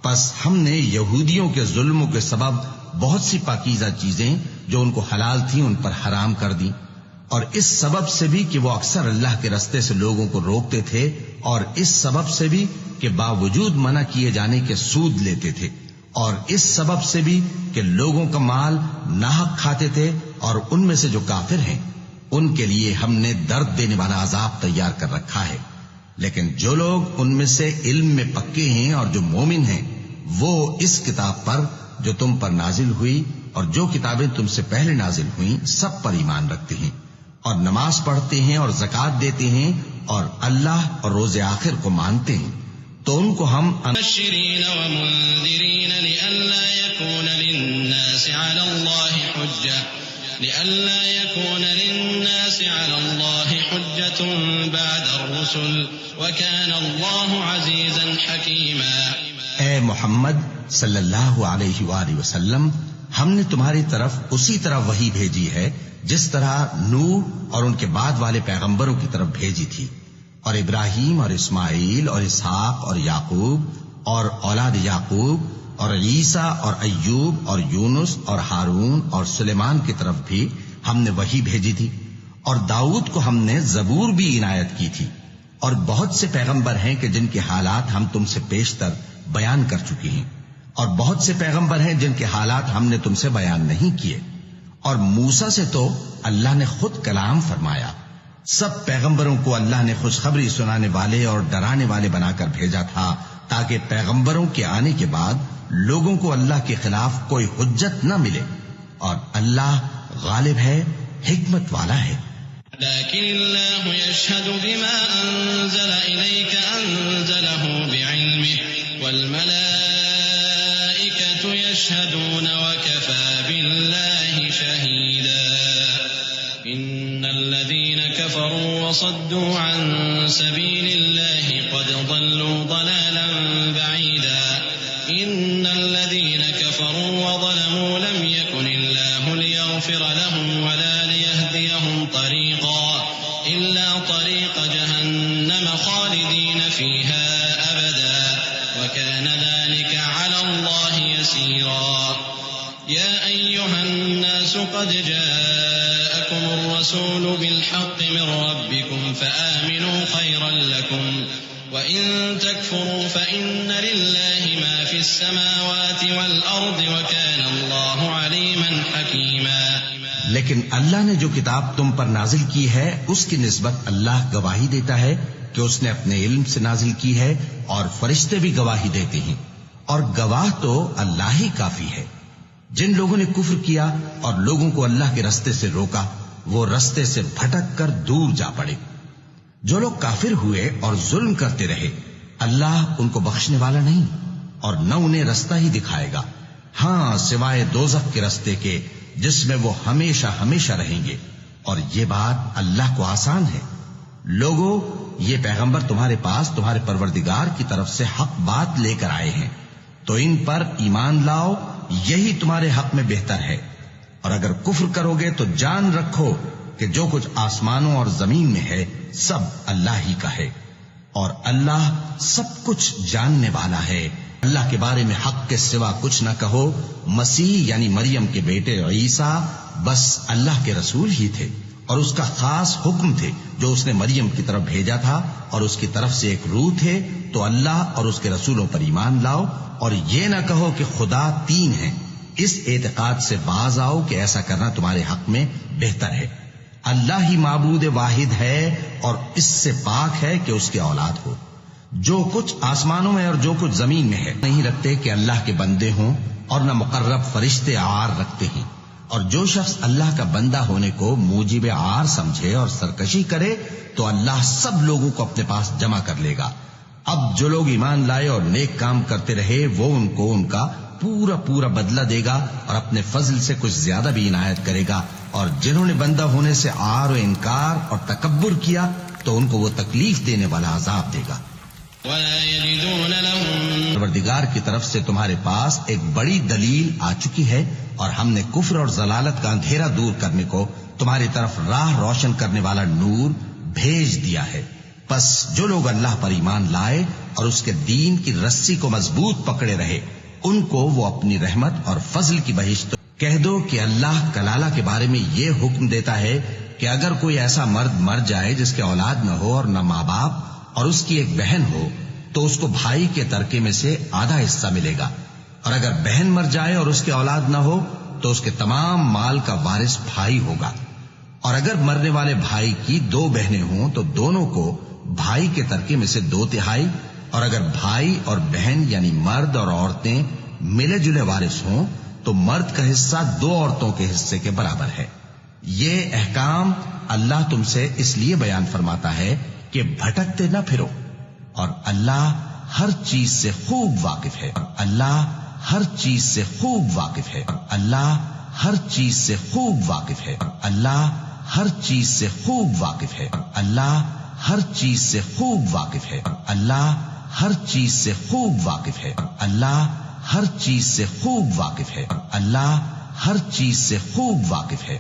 پس ہم نے یہودیوں کے ظلموں کے سبب بہت سی پاکیزہ چیزیں جو ان کو حلال تھیں ان پر حرام کر دی، اور اس سبب سے بھی کہ وہ اکثر اللہ کے رستے سے لوگوں کو روکتے تھے، اور اس سبب سے بھی کہ باوجود منع کیے جانے کے سود لیتے تھے، اور اس سبب سے بھی کہ لوگوں کا مال ناحق کھاتے تھے، اور ان میں سے جو کافر ہیں ان کے لیے ہم نے درد دینے والا عذاب تیار کر رکھا ہے۔ لیکن جو لوگ ان میں سے علم میں پکے ہیں اور جو مومن ہیں وہ اس کتاب پر جو تم پر نازل ہوئی اور جو کتابیں تم سے پہلے نازل ہوئیں سب پر ایمان رکھتے ہیں، اور نماز پڑھتے ہیں اور زکوٰۃ دیتے ہیں اور اللہ اور روز آخر کو مانتے ہیں، تو ان کو ہم مبشرین ومنذرین لئلا يكون للناس على الله حجة بعد الرسل وكان الله عزيزا حكيما۔ اے محمد صلی اللہ علیہ وآلہ وسلم، ہم نے تمہاری طرف اسی طرح وحی بھیجی ہے جس طرح نوح اور ان کے بعد والے پیغمبروں کی طرف بھیجی تھی، اور ابراہیم اور اسماعیل اور اسحاق اور یعقوب اور اولاد یعقوب اور عیسیٰ اور ایوب اور یونس اور ہارون اور سلیمان کی طرف بھی ہم نے وحی بھیجی تھی، اور داؤد کو ہم نے زبور بھی عنایت کی تھی، اور بہت سے پیغمبر ہیں کہ جن کے حالات ہم تم سے پیشتر بیان کر چکے ہیں، اور بہت سے پیغمبر ہیں جن کے حالات ہم نے تم سے بیان نہیں کیے، اور موسیٰ سے تو اللہ نے خود کلام فرمایا۔ سب پیغمبروں کو اللہ نے خوشخبری سنانے والے اور ڈرانے والے بنا کر بھیجا تھا تاکہ پیغمبروں کے آنے کے بعد لوگوں کو اللہ کے خلاف کوئی حجت نہ ملے، اور اللہ غالب ہے، حکمت والا ہے۔ لكن الله يشهد بما أنزل إليك أنزله بعلمه والملائكة يشهدون وكفى بالله شهيدا۔ إن الذين كفروا وصدوا عن سبيل الله قد ضلوا ضلالا بعيدا۔ إن الذين كفروا وظلموا لم يكن الله ليغفر لهم ولا ليهديهم طريقا إلا طريق جهنم خالدين فيها أبدا وكان ذلك على الله يسيرا يا أيها الناس قد جاءكم الرسول بالحق من ربكم فآمنوا خيرا لكم وإن تكفروا فإن لله ما في السماوات والأرض وكان الله عليما حكيما. لیکن اللہ نے جو کتاب تم پر نازل کی ہے اس کی نسبت اللہ گواہی دیتا ہے کہ اس نے اپنے علم سے نازل کی ہے اور فرشتے بھی گواہی دیتے ہیں اور گواہ تو اللہ ہی کافی ہے. جن لوگوں نے کفر کیا اور لوگوں کو اللہ کے رستے سے روکا وہ رستے سے بھٹک کر دور جا پڑے. جو لوگ کافر ہوئے اور ظلم کرتے رہے اللہ ان کو بخشنے والا نہیں اور نہ انہیں رستہ ہی دکھائے گا، ہاں سوائے دوزخ کے رستے کے جس میں وہ ہمیشہ ہمیشہ رہیں گے، اور یہ بات اللہ کو آسان ہے. لوگو، یہ پیغمبر تمہارے پاس تمہارے پروردگار کی طرف سے حق بات لے کر آئے ہیں تو ان پر ایمان لاؤ، یہی تمہارے حق میں بہتر ہے. اور اگر کفر کرو گے تو جان رکھو کہ جو کچھ آسمانوں اور زمین میں ہے سب اللہ ہی کا ہے اور اللہ سب کچھ جاننے والا ہے. اللہ کے بارے میں حق کے سوا کچھ نہ کہو. مسیح یعنی مریم کے بیٹے عیسیٰ بس اللہ کے رسول ہی تھے اور اس کا خاص حکم تھے جو اس نے مریم کی طرف بھیجا تھا اور اس کی طرف سے ایک روح تھے. تو اللہ اور اس کے رسولوں پر ایمان لاؤ اور یہ نہ کہو کہ خدا تین ہیں. اس اعتقاد سے باز آؤ کہ ایسا کرنا تمہارے حق میں بہتر ہے. اللہ ہی معبود واحد ہے اور اس سے پاک ہے کہ اس کے اولاد ہو. جو کچھ آسمانوں میں اور جو کچھ زمین میں ہے نہیں رکھتے کہ اللہ کے بندے ہوں اور نہ مقرب فرشتے عار رکھتے ہیں. اور جو شخص اللہ کا بندہ ہونے کو موجب عار سمجھے اور سرکشی کرے تو اللہ سب لوگوں کو اپنے پاس جمع کر لے گا. اب جو لوگ ایمان لائے اور نیک کام کرتے رہے وہ ان کو ان کا پورا پورا بدلہ دے گا اور اپنے فضل سے کچھ زیادہ بھی عنایت کرے گا. اور جنہوں نے بندہ ہونے سے عار و انکار اور تکبر کیا تو ان کو وہ تکلیف دینے والا عذاب دے گا. وَلَا يَجِدُونَ لَهُم پروردگار کی طرف سے تمہارے پاس ایک بڑی دلیل آ چکی ہے اور ہم نے کفر اور ضلالت کا اندھیرا دور کرنے کو تمہاری طرف راہ روشن کرنے والا نور بھیج دیا ہے. پس جو لوگ اللہ پر ایمان لائے اور اس کے دین کی رسی کو مضبوط پکڑے رہے ان کو وہ اپنی رحمت اور فضل کی بہشت. کہہ دو کہ اللہ کلالہ کے بارے میں یہ حکم دیتا ہے کہ اگر کوئی ایسا مرد مر جائے جس کے اولاد نہ ہو اور نہ ماں باپ اور اس کی ایک بہن ہو تو اس کو بھائی کے ترکے میں سے آدھا حصہ ملے گا. اور اگر بہن مر جائے اور اس کے اولاد نہ ہو تو اس کے تمام مال کا وارث بھائی ہوگا. اور اگر مرنے والے بھائی کی دو بہنیں ہوں تو دونوں کو بھائی کے ترکے میں سے 2/3. اور اگر بھائی اور بہن یعنی مرد اور عورتیں ملے جلے وارث ہوں تو مرد کا حصہ 2 عورتوں کے حصے کے برابر ہے. یہ احکام اللہ تم سے اس لیے بیان فرماتا ہے کہ بھٹکتے نہ پھرو اور اللہ ہر چیز سے خوب واقف ہے. اور اللہ ہر چیز سے خوب واقف ہے. اور اللہ ہر چیز سے خوب واقف ہے. اور اللہ ہر چیز سے خوب واقف ہے. اور اللہ ہر چیز سے خوب واقف ہے. اور اللہ ہر چیز سے خوب واقف ہے. اور اللہ ہر چیز سے خوب واقف ہے. اور اللہ ہر چیز سے خوب واقف ہے.